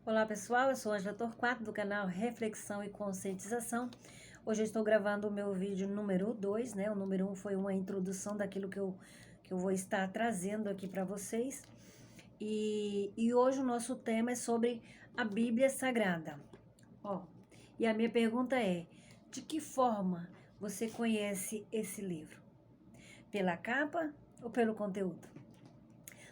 Olá pessoal, eu sou Ângela Torquato do canal Reflexão e Conscientização. Hoje eu estou gravando o meu vídeo número 2, né? O número 1 foi uma introdução daquilo que eu vou estar trazendo aqui para vocês. E hoje o nosso tema é sobre a Bíblia Sagrada. E a minha pergunta é: de que forma você conhece esse livro? Pela capa ou pelo conteúdo?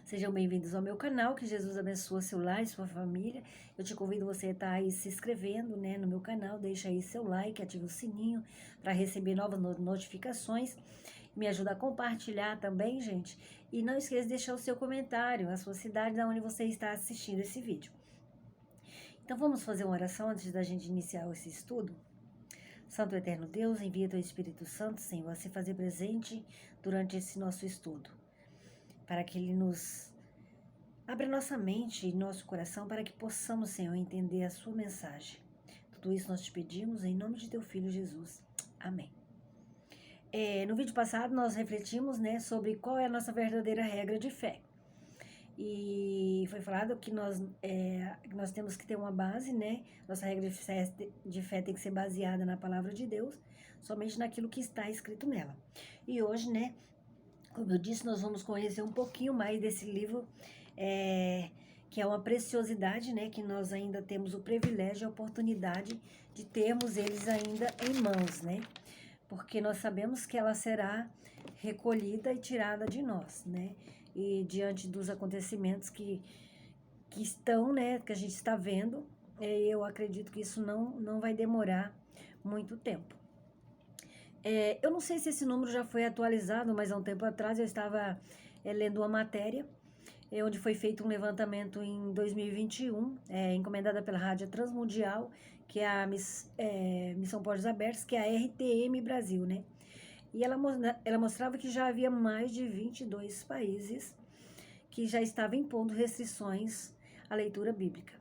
Sejam bem-vindos ao meu canal, que Jesus abençoe seu lar e sua família. Eu te convido você a estar aí se inscrevendo, né, no meu canal, deixa aí seu like, ativa o sininho para receber novas notificações. Me ajuda a compartilhar também, gente. E não esqueça de deixar o seu comentário, a sua cidade, da onde você está assistindo esse vídeo. Então vamos fazer uma oração antes da gente iniciar esse estudo? Santo Eterno Deus, envia teu Espírito Santo, Senhor, a se fazer presente durante esse nosso estudo, para que Ele nos abra nossa mente e nosso coração para que possamos, Senhor, entender a sua mensagem. Tudo isso nós te pedimos em nome de teu Filho Jesus. Amém. No vídeo passado nós refletimos, né, sobre qual é a nossa verdadeira regra de fé. E foi falado que nós temos que ter uma base, né? Nossa regra de fé tem que ser baseada na palavra de Deus, somente naquilo que está escrito nela. E hoje, né, como eu disse, nós vamos conhecer um pouquinho mais desse livro, que é uma preciosidade, né? Que nós ainda temos o privilégio e a oportunidade de termos eles ainda em mãos, né? Porque nós sabemos que ela será recolhida e tirada de nós, né? E diante dos acontecimentos que estão, né? Que a gente está vendo, eu acredito que isso não vai demorar muito tempo. Eu não sei se esse número já foi atualizado, mas há um tempo atrás eu estava lendo uma matéria onde foi feito um levantamento em 2021, encomendada pela Rádio Transmundial, que é a Missão Portos Abertos, que é a RTM Brasil, né? E ela mostrava que já havia mais de 22 países que já estavam impondo restrições à leitura bíblica.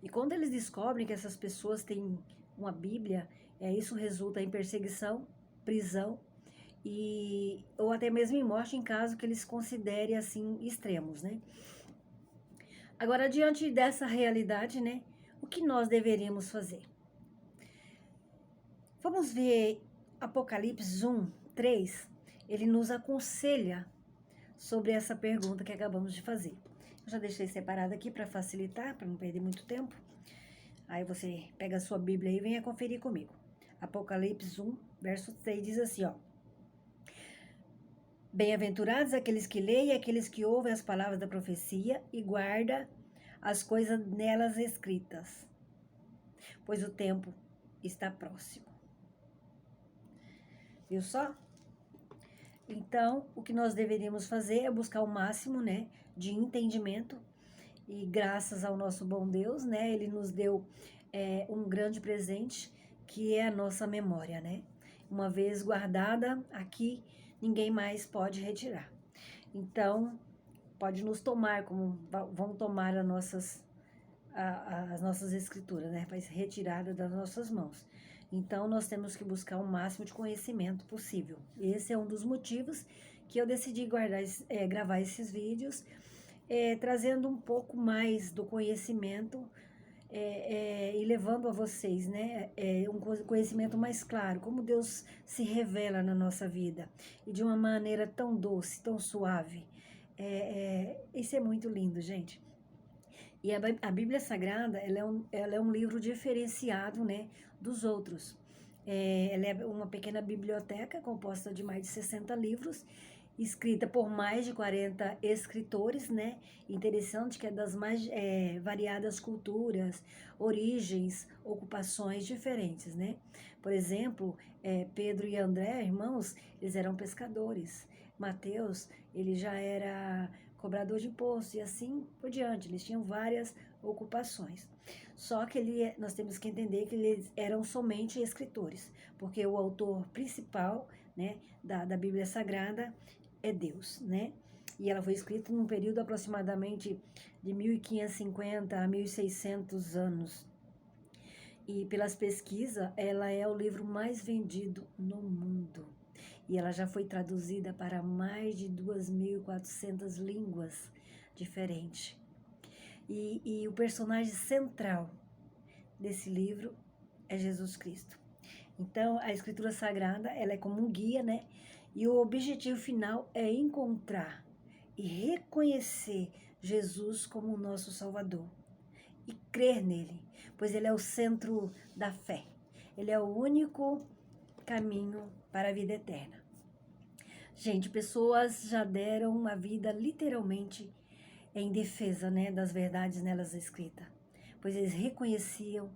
E quando eles descobrem que essas pessoas têm uma Bíblia, isso resulta em perseguição, prisão ou até mesmo em morte em caso que eles considerem assim extremos, né? Agora, diante dessa realidade, né, o que nós deveríamos fazer? Vamos ver Apocalipse 1:3. Ele nos aconselha sobre essa pergunta que acabamos de fazer. Eu já deixei separado aqui para facilitar, para não perder muito tempo. Aí você pega a sua Bíblia e venha conferir comigo. Apocalipse 1:3 diz assim, ó: Bem-aventurados aqueles que leem e aqueles que ouvem as palavras da profecia e guardam as coisas nelas escritas, pois o tempo está próximo. Viu só? Então, o que nós deveríamos fazer é buscar o máximo, né, de entendimento. E graças ao nosso bom Deus, né, Ele nos deu um grande presente, que é a nossa memória, né? Uma vez guardada aqui, ninguém mais pode retirar. Então, pode nos tomar, como vão tomar as nossas escrituras, né? Vai ser retirada das nossas mãos. Então, nós temos que buscar o máximo de conhecimento possível. Esse é um dos motivos que eu decidi gravar esses vídeos, trazendo um pouco mais do conhecimento e levando a vocês, né, um conhecimento mais claro, como Deus se revela na nossa vida, e de uma maneira tão doce, tão suave. Isso é muito lindo, gente. E a Bíblia Sagrada, ela é um livro diferenciado, né, dos outros. Ela é uma pequena biblioteca composta de mais de 60 livros, escrita por mais de 40 escritores, né? Interessante que é das mais variadas culturas, origens, ocupações diferentes, né? Por exemplo, Pedro e André, irmãos, eles eram pescadores. Mateus, ele já era cobrador de imposto e assim por diante. Eles tinham várias ocupações. Só que nós temos que entender que eles eram somente escritores, porque o autor principal, né, da Bíblia Sagrada é Deus, né? E ela foi escrita num período aproximadamente de 1550 a 1600 anos. E pelas pesquisas, ela é o livro mais vendido no mundo. E ela já foi traduzida para mais de 2.400 línguas diferentes. E o personagem central desse livro é Jesus Cristo. Então, a Escritura Sagrada, ela é como um guia, né? E o objetivo final é encontrar e reconhecer Jesus como o nosso Salvador e crer nele, pois ele é o centro da fé. Ele é o único caminho para a vida eterna. Gente, pessoas já deram a vida literalmente em defesa, né, das verdades nelas escritas, pois eles reconheceram,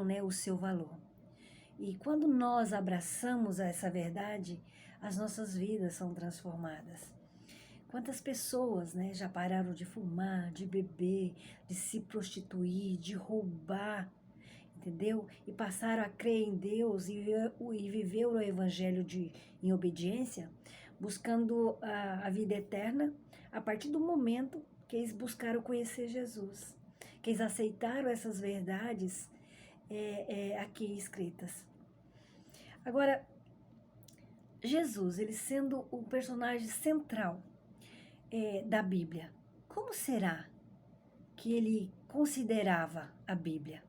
né, o seu valor. E quando nós abraçamos essa verdade, as nossas vidas são transformadas. Quantas pessoas, né, já pararam de fumar, de beber, de se prostituir, de roubar, entendeu? E passaram a crer em Deus e viver o evangelho em obediência, buscando a vida eterna a partir do momento que eles buscaram conhecer Jesus, que eles aceitaram essas verdades aqui escritas. Agora, Jesus, ele sendo o personagem central da Bíblia, como será que ele considerava a Bíblia?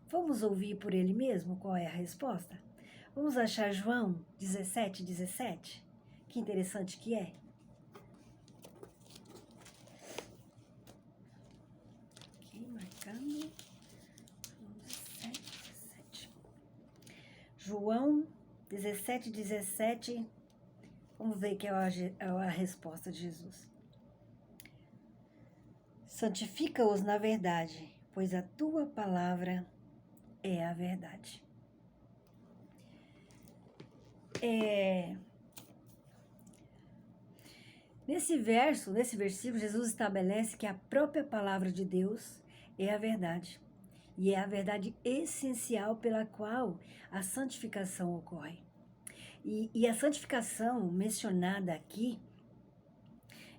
Vamos ouvir por ele mesmo qual é a resposta? Vamos achar João 17:17? Que interessante que é. Aqui, marcando. João 17:17. Vamos ver que é a resposta de Jesus. Santifica-os na verdade, pois a tua palavra é a verdade. Nesse versículo, Jesus estabelece que a própria palavra de Deus é a verdade. E é a verdade essencial pela qual a santificação ocorre. E a santificação mencionada aqui,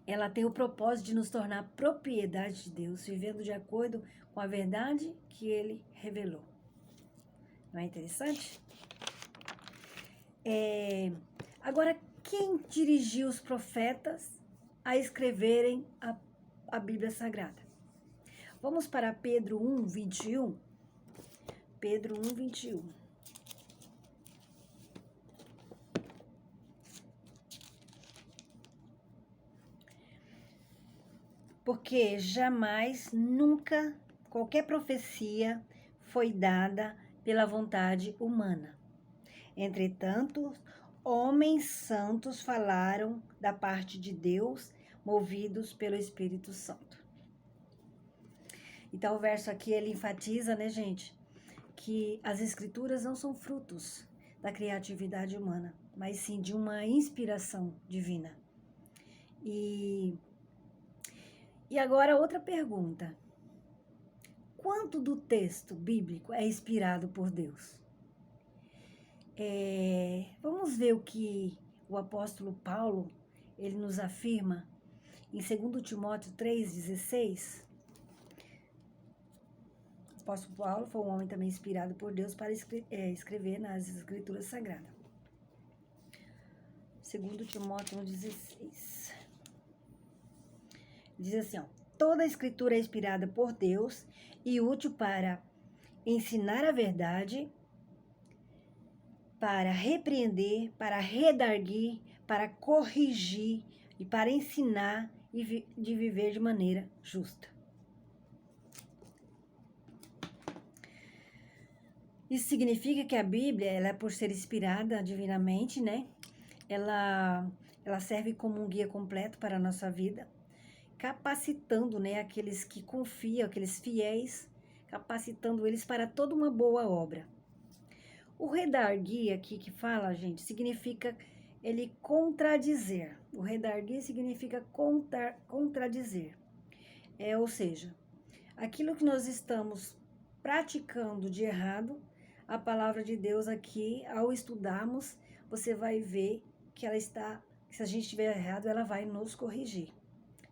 ela tem o propósito de nos tornar propriedade de Deus, vivendo de acordo com a verdade que Ele revelou. Não é interessante? Agora, quem dirigiu os profetas a escreverem a Bíblia Sagrada? Vamos para Pedro 1:21. Pedro 1:21. Porque jamais, nunca, qualquer profecia foi dada pela vontade humana. Entretanto, homens santos falaram da parte de Deus, movidos pelo Espírito Santo. Então, o verso aqui, ele enfatiza, né, gente, que as escrituras não são frutos da criatividade humana, mas sim de uma inspiração divina. E agora, outra pergunta. Quanto do texto bíblico é inspirado por Deus? Vamos ver o que o apóstolo Paulo, ele nos afirma em 2 Timóteo 3:16. O apóstolo Paulo foi um homem também inspirado por Deus para escrever nas Escrituras Sagradas. 2 Timóteo 1:16. Diz assim, ó: toda a Escritura é inspirada por Deus e útil para ensinar a verdade, para repreender, para redarguir, para corrigir e para ensinar de viver de maneira justa. Isso significa que a Bíblia, ela, por ser inspirada divinamente, né? Ela serve como um guia completo para a nossa vida, capacitando, né, aqueles que confiam, aqueles fiéis, capacitando eles para toda uma boa obra. O redarguir aqui que fala, gente, significa ele contradizer. O redarguir significa contradizer. Ou seja, aquilo que nós estamos praticando de errado, a palavra de Deus aqui, ao estudarmos, você vai ver que ela está, se a gente estiver errado, ela vai nos corrigir.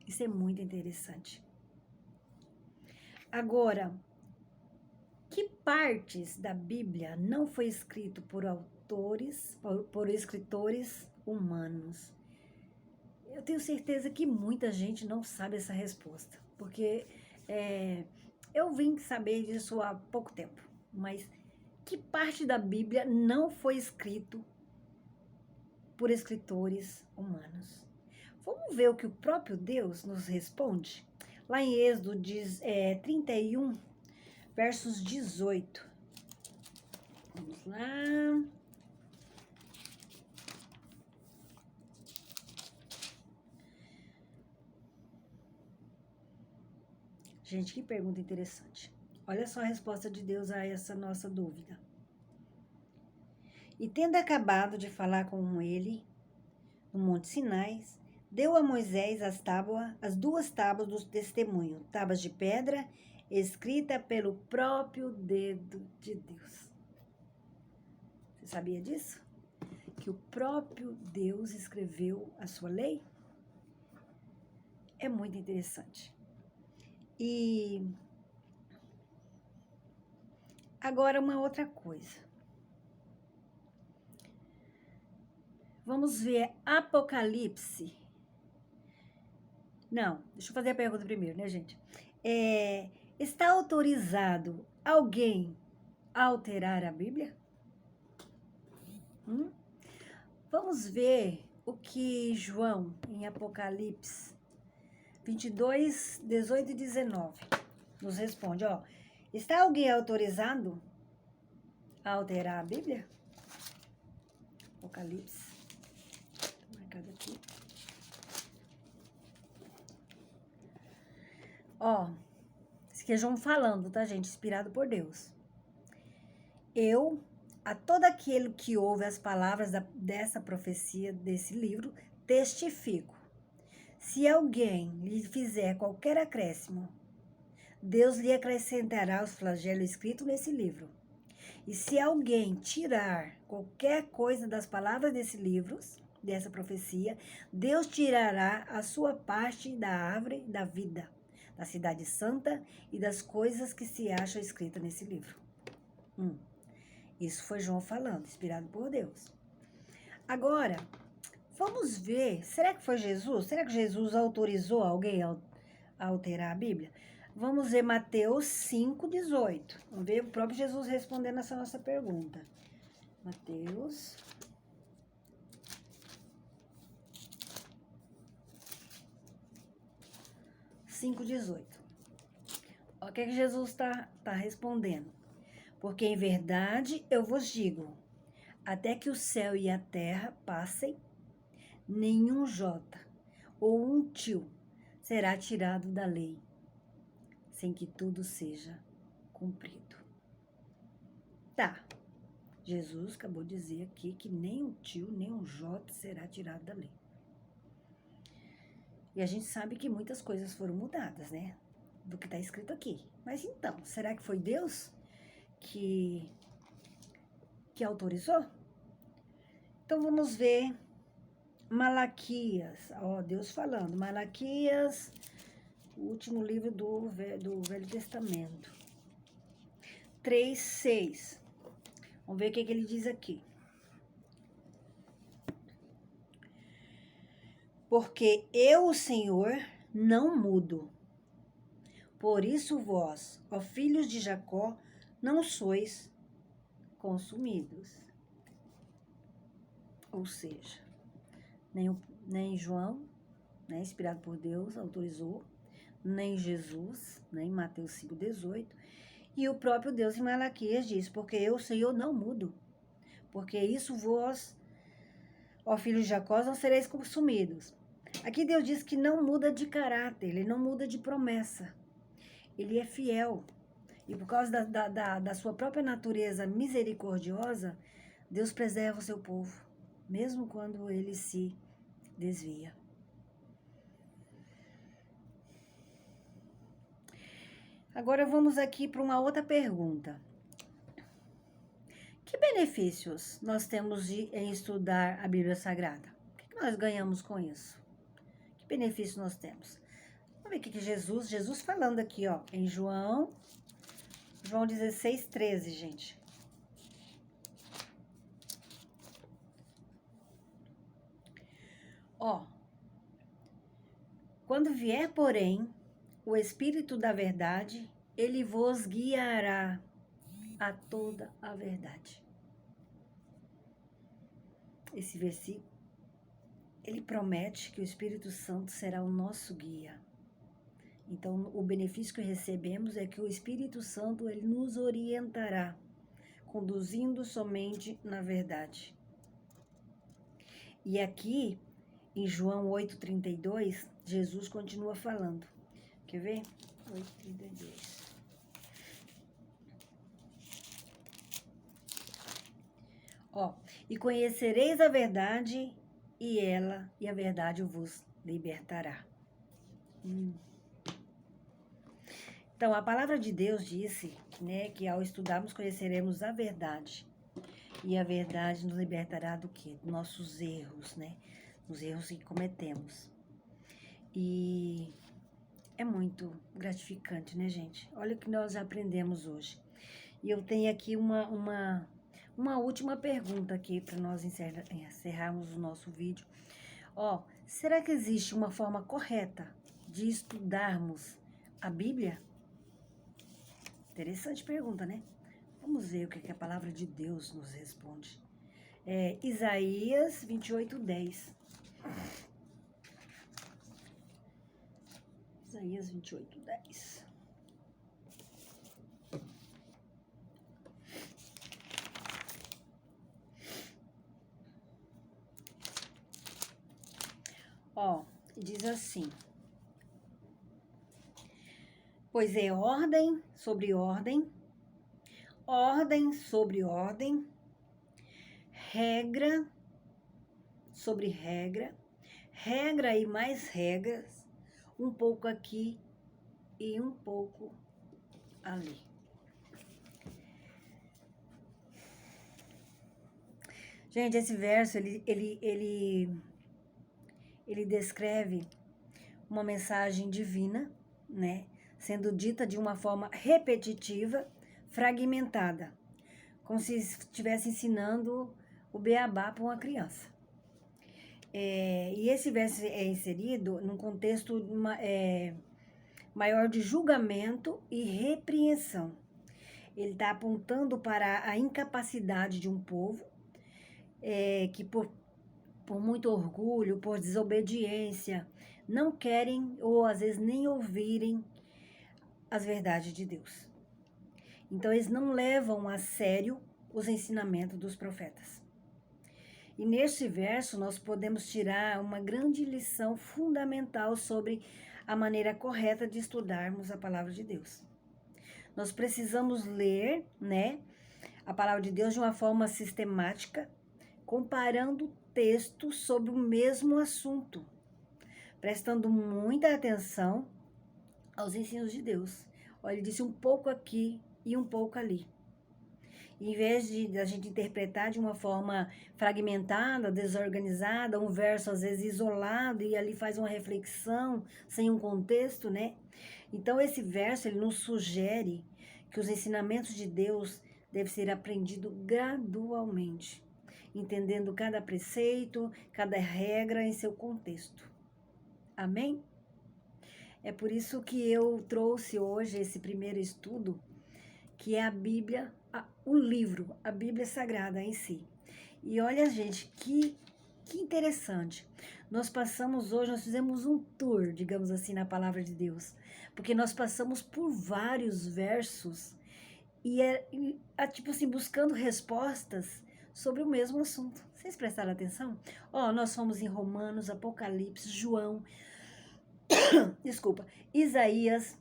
Isso é muito interessante. Agora, que partes da Bíblia não foi escrito por autores, por escritores humanos? Eu tenho certeza que muita gente não sabe essa resposta. porque eu vim saber disso há pouco tempo, mas que parte da Bíblia não foi escrito por escritores humanos? Vamos ver o que o próprio Deus nos responde? Lá em Êxodo 31, versos 18. Vamos lá. Gente, que pergunta interessante. Olha só a resposta de Deus a essa nossa dúvida. E tendo acabado de falar com ele no Monte Sinai, deu a Moisés as 2 tábuas do testemunho, tábuas de pedra, escrita pelo próprio dedo de Deus. Você sabia disso? Que o próprio Deus escreveu a sua lei? É muito interessante. E agora uma outra coisa. Vamos ver Apocalipse. Não, deixa eu fazer a pergunta primeiro, né, gente? Está autorizado alguém a alterar a Bíblia? Vamos ver o que João, em Apocalipse 22, 18 e 19, nos responde, ó. Está alguém autorizado a alterar a Bíblia? Apocalipse. Tá marcado aqui. Ó, isso aqui é João falando, tá, gente? Inspirado por Deus. A todo aquele que ouve as palavras dessa profecia, desse livro, testifico. Se alguém lhe fizer qualquer acréscimo, Deus lhe acrescentará os flagelos escritos nesse livro. E se alguém tirar qualquer coisa das palavras desse livro, dessa profecia, Deus tirará a sua parte da árvore da vida, da cidade santa e das coisas que se acham escritas nesse livro. Isso foi João falando, inspirado por Deus. Agora, vamos ver, será que foi Jesus? Será que Jesus autorizou alguém a alterar a Bíblia? Vamos ver Mateus 5,18. Vamos ver o próprio Jesus respondendo essa nossa pergunta. Mateus 5,18. O que Jesus está respondendo? Porque em verdade eu vos digo, até que o céu e a terra passem, nenhum jota ou um tio será tirado da lei, sem que tudo seja cumprido. Tá, Jesus acabou de dizer aqui que nem um tio, nem um jota será tirado da lei. E a gente sabe que muitas coisas foram mudadas, né? Do que está escrito aqui. Mas então, será que foi Deus que autorizou? Então vamos ver Malaquias, ó, Deus falando, Malaquias, o último livro do Velho Testamento, 3:6. Vamos ver o que ele diz aqui. Porque eu, o Senhor, não mudo. Por isso vós, ó filhos de Jacó, não sois consumidos. Ou seja, nem João, né, inspirado por Deus, autorizou, nem Jesus, nem Mateus 5,18, e o próprio Deus em Malaquias diz, porque eu, Senhor, não mudo. Porque isso vós, ó filhos de Jacó, não sereis consumidos. Aqui Deus diz que não muda de caráter, ele não muda de promessa. Ele é fiel. E por causa da sua própria natureza misericordiosa, Deus preserva o seu povo, mesmo quando ele se desvia. Agora vamos aqui para uma outra pergunta. Que benefícios nós temos em estudar a Bíblia Sagrada? O que nós ganhamos com isso? Que benefícios nós temos? Vamos ver o que Jesus falando aqui, ó, em João 16:13, gente. Ó, quando vier, porém, o Espírito da verdade, ele vos guiará a toda a verdade. Esse versículo, ele promete que o Espírito Santo será o nosso guia. Então, o benefício que recebemos é que o Espírito Santo, ele nos orientará, conduzindo somente na verdade. E aqui, em João 8,32, Jesus continua falando. Quer ver? 8,32. Ó, e conhecereis a verdade, e a verdade vos libertará. Então, a palavra de Deus disse, né, que ao estudarmos conheceremos a verdade. E a verdade nos libertará do quê? Dos nossos erros, né? Dos erros que cometemos. E é muito gratificante, né, gente? Olha o que nós aprendemos hoje. E eu tenho aqui uma última pergunta aqui para nós encerrarmos o nosso vídeo. Ó, será que existe uma forma correta de estudarmos a Bíblia? Interessante pergunta, né? Vamos ver o que a palavra de Deus nos responde. Isaías 28:10. Isaías 28:10. Ó, diz assim: pois é ordem sobre ordem, ordem sobre ordem, regra sobre regra, regra e mais regras, um pouco aqui e um pouco ali. Gente, esse verso, ele descreve uma mensagem divina, né? Sendo dita de uma forma repetitiva, fragmentada, como se estivesse ensinando o beabá para uma criança. E esse verso é inserido num contexto maior de julgamento e repreensão. Ele está apontando para a incapacidade de um povo que por muito orgulho, por desobediência, não querem ou às vezes nem ouvirem as verdades de Deus. Então eles não levam a sério os ensinamentos dos profetas. E neste verso nós podemos tirar uma grande lição fundamental sobre a maneira correta de estudarmos a palavra de Deus. Nós precisamos ler, né, a palavra de Deus de uma forma sistemática, comparando textos sobre o mesmo assunto, prestando muita atenção aos ensinos de Deus. Olha, ele disse um pouco aqui e um pouco ali. Em vez de a gente interpretar de uma forma fragmentada, desorganizada, um verso às vezes isolado e ali faz uma reflexão sem um contexto, né? Então esse verso ele nos sugere que os ensinamentos de Deus devem ser aprendidos gradualmente, entendendo cada preceito, cada regra em seu contexto. Amém? É por isso que eu trouxe hoje esse primeiro estudo, que é a Bíblia, o livro, a Bíblia Sagrada em si. E olha, gente, que interessante. Nós fizemos um tour, digamos assim, na palavra de Deus, porque nós passamos por vários versos e tipo assim, buscando respostas sobre o mesmo assunto. Vocês prestaram atenção? Nós fomos em Romanos, Apocalipse, João, Isaías,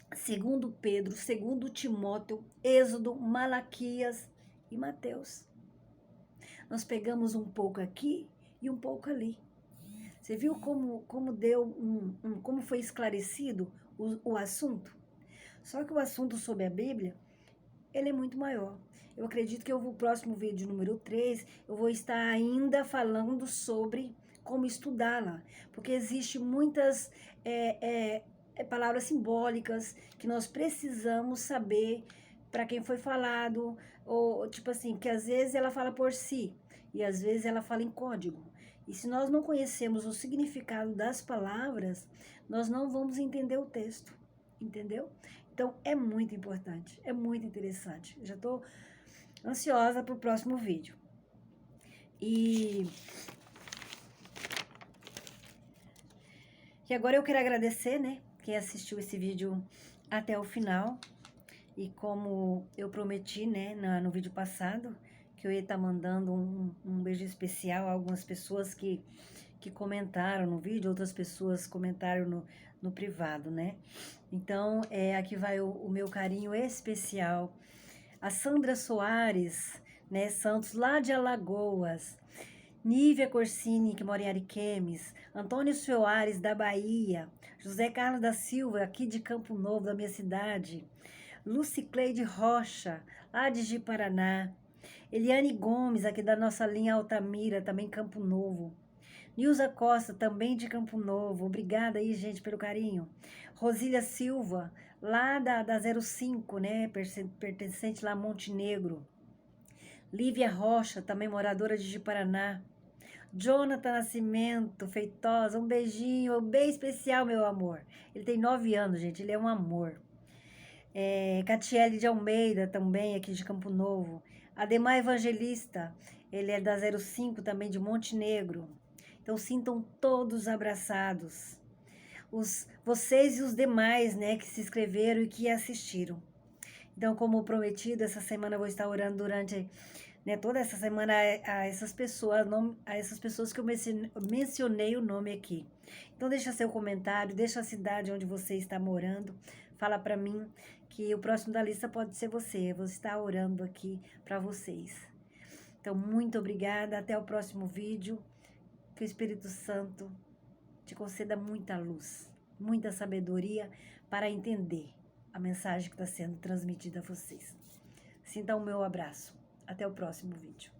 2 Pedro, 2 Timóteo, Êxodo, Malaquias e Mateus. Nós pegamos um pouco aqui e um pouco ali. Você viu como deu como foi esclarecido o assunto? Só que o assunto sobre a Bíblia, ele é muito maior. Eu acredito que o próximo vídeo, número 3, eu vou estar ainda falando sobre como estudá-la, porque existe muitas palavras simbólicas que nós precisamos saber para quem foi falado, ou tipo assim, que às vezes ela fala por si, e às vezes ela fala em código. E se nós não conhecemos o significado das palavras, nós não vamos entender o texto, entendeu? Então, é muito importante, é muito interessante. Já estou ansiosa para o próximo vídeo. E agora eu quero agradecer, né, quem assistiu esse vídeo até o final. E como eu prometi, né, no vídeo passado, que eu ia estar mandando um beijo especial a algumas pessoas que comentaram no vídeo, outras pessoas comentaram no privado, né? Então, aqui vai o meu carinho especial. A Sandra Soares, né, Santos, lá de Alagoas. Nívia Corsini, que mora em Ariquemes. Antônio Soares, da Bahia. José Carlos da Silva, aqui de Campo Novo, da minha cidade. Lucicleide Rocha, lá de Ji-Paraná. Eliane Gomes, aqui da nossa linha Altamira, também Campo Novo. Nilza Costa, também de Campo Novo. Obrigada aí, gente, pelo carinho. Rosília Silva, lá da 05, né? Pertencente lá a Montenegro. Lívia Rocha, também moradora de Ji-Paraná. Jonathan Nascimento, Feitosa, um beijinho bem especial, meu amor. Ele tem 9 anos, gente, ele é um amor. Catiele de Almeida, também aqui de Campo Novo. Ademar Evangelista, ele é da 05, também de Montenegro. Então, sintam todos abraçados. Vocês e os demais, né, que se inscreveram e que assistiram. Então, como prometido, essa semana eu vou estar orando durante, né, toda essa semana a essas pessoas que eu mencionei o nome aqui. Então, deixa seu comentário, deixa a cidade onde você está morando. Fala para mim que o próximo da lista pode ser você. Eu vou estar orando aqui para vocês. Então, muito obrigada. Até o próximo vídeo. Que o Espírito Santo te conceda muita luz, muita sabedoria para entender a mensagem que está sendo transmitida a vocês. Sinta o meu abraço. Até o próximo vídeo.